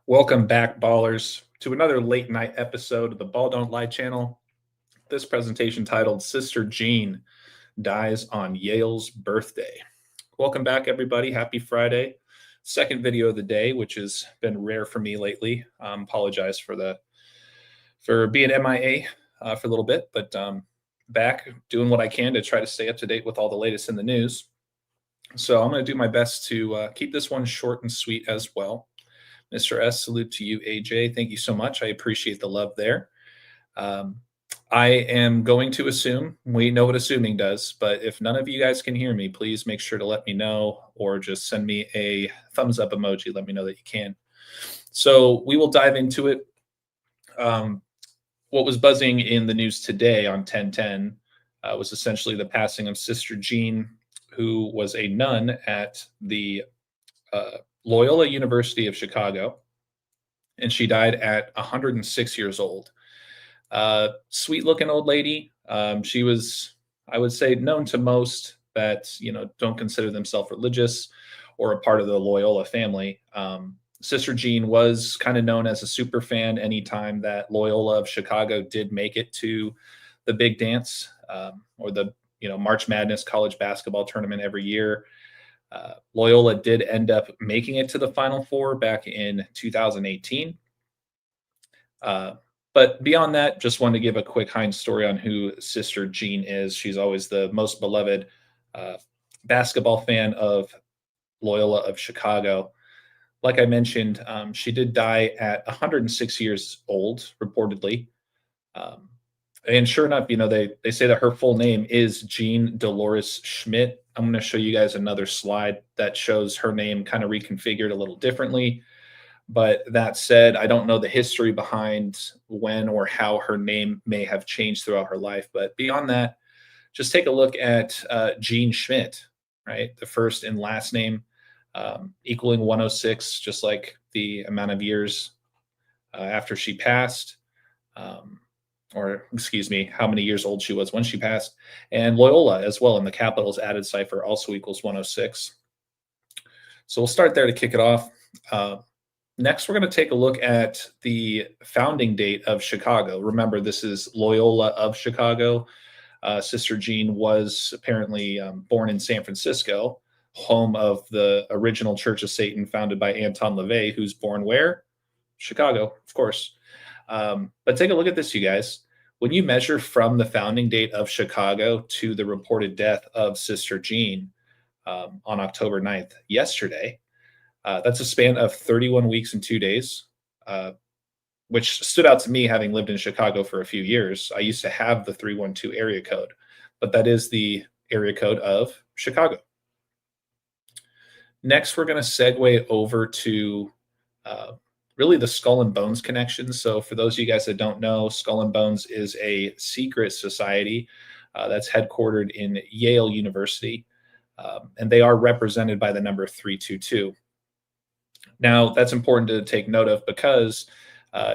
Welcome back, ballers, to another late night episode of the Balll Don't Lie channel. This presentation titled Sister Jean Dies on Yale's Birthday. Welcome back, everybody. Happy Friday. Second video of the day, which has been rare for me lately. Apologize for being MIA for a little bit, but back doing what I can to try to stay up to date with all the latest in the news. So I'm going to do my best to keep this one short and sweet as well. Mr. S, salute to you, AJ. Thank you so much. I appreciate the love there. I am going to assume, we know what assuming does, but if none of you guys can hear me, please make sure to let me know or just send me a thumbs up emoji. Let me know that you can. So we will dive into it. What was buzzing in the news today on 10/10 was essentially the passing of Sister Jean, who was a nun at the Loyola University of Chicago, and she died at 106 years old. Sweet-looking old lady. She was, I would say, known to most that don't consider themselves religious or a part of the Loyola family. Sister Jean was kind of known as a super fan anytime that Loyola of Chicago did make it to the big dance or the March Madness college basketball tournament every year. Loyola did end up making it to the Final Four back in 2018. But beyond that, just wanted to give a quick hind story on who Sister Jean is. She's always the most beloved basketball fan of Loyola of Chicago. Like I mentioned, she did die at 106 years old, reportedly. And sure enough, they say that her full name is Jean Dolores Schmidt. I'm going to show you guys another slide that shows her name kind of reconfigured a little differently. But that said, I don't know the history behind when or how her name may have changed throughout her life. But beyond that, just take a look at Jean Schmidt, right? The first and last name equaling 106, just like the amount of years after she passed. Or excuse me, how many years old she was when she passed, and Loyola as well in the capitals added cipher also equals 106. So we'll start there to kick it off. Next, we're going to take a look at the founding date of Chicago. Remember, this is Loyola of Chicago. Sister Jean was apparently born in San Francisco, home of the original Church of Satan founded by Anton LaVey, who's born where? Chicago, of course. But take a look at this, you guys. When you measure from the founding date of Chicago to the reported death of Sister Jean on October 9th, yesterday, that's a span of 31 weeks and 2 days, which stood out to me having lived in Chicago for a few years. I used to have the 312 area code, but that is the area code of Chicago. Next, we're going to segue over to really the Skull and Bones connection. So for those of you guys that don't know, Skull and Bones is a secret society that's headquartered in Yale University, and they are represented by the number 322. Now, that's important to take note of because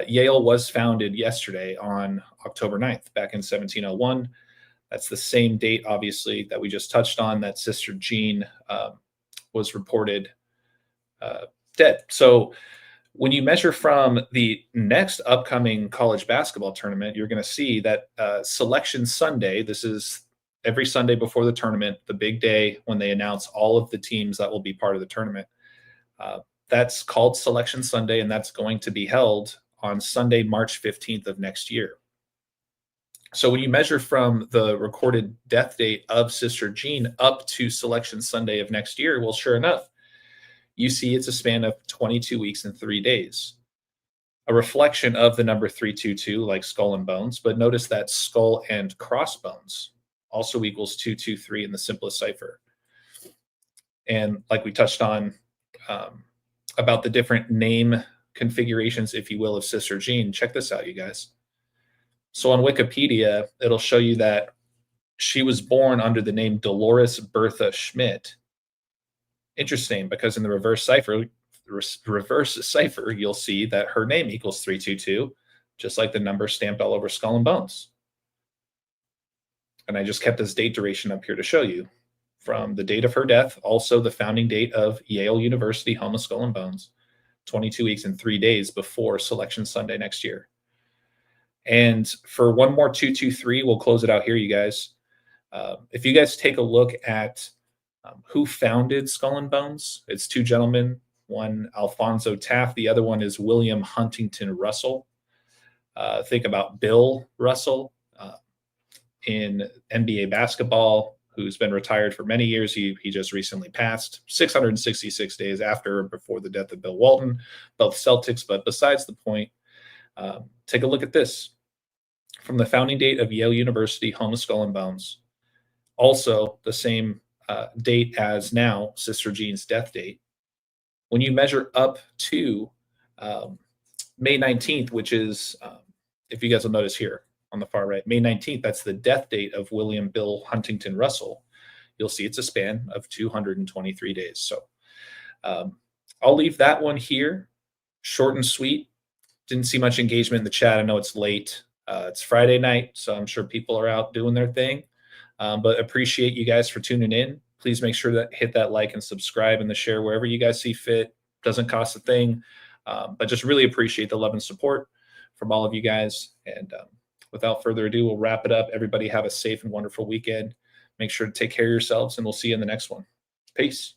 Yale was founded yesterday on October 9th, back in 1701. That's the same date, obviously, that we just touched on, that Sister Jean was reported dead. So when you measure from the next upcoming college basketball tournament, you're going to see that Selection Sunday, this is every Sunday before the tournament, the big day when they announce all of the teams that will be part of the tournament. That's called Selection Sunday, and that's going to be held on Sunday, March 15th of next year. So when you measure from the recorded death date of Sister Jean up to Selection Sunday of next year, well, sure enough, you see it's a span of 22 weeks and 3 days. A reflection of the number 322, like Skull and Bones, but notice that skull and crossbones also equals 223 in the simplest cipher. And like we touched on about the different name configurations, if you will, of Sister Jean, check this out, you guys. So on Wikipedia, it'll show you that she was born under the name Dolores Bertha Schmidt. Interesting, because in the reverse cipher, you'll see that her name equals 322, just like the number stamped all over Skull and Bones. And I just kept this date duration up here to show you from the date of her death, also the founding date of Yale University, home of Skull and Bones, 22 weeks and 3 days before Selection Sunday next year. And for one more 223, we'll close it out here, you guys. If you guys take a look at who founded Skull and Bones, it's two gentlemen. One, Alfonso Taft. The other one is William Huntington Russell. Think about Bill Russell in NBA basketball, who's been retired for many years. He just recently passed 666 days after or before the death of Bill Walton, both Celtics. But besides the point, take a look at this. From the founding date of Yale University, home of Skull and Bones, also the same date as now Sister Jean's death date. When you measure up to May 19th, which is, if you guys will notice here on the far right, May 19th, that's the death date of William Bill Huntington Russell. You'll see it's a span of 223 days. So I'll leave that one here. Short and sweet. Didn't see much engagement in the chat. I know it's late. It's Friday night, so I'm sure people are out doing their thing. But appreciate you guys for tuning in. Please make sure that hit that like and subscribe and the share wherever you guys see fit. Doesn't cost a thing. But just really appreciate the love and support from all of you guys. And without further ado, we'll wrap it up. Everybody have a safe and wonderful weekend. Make sure to take care of yourselves, and we'll see you in the next one. Peace.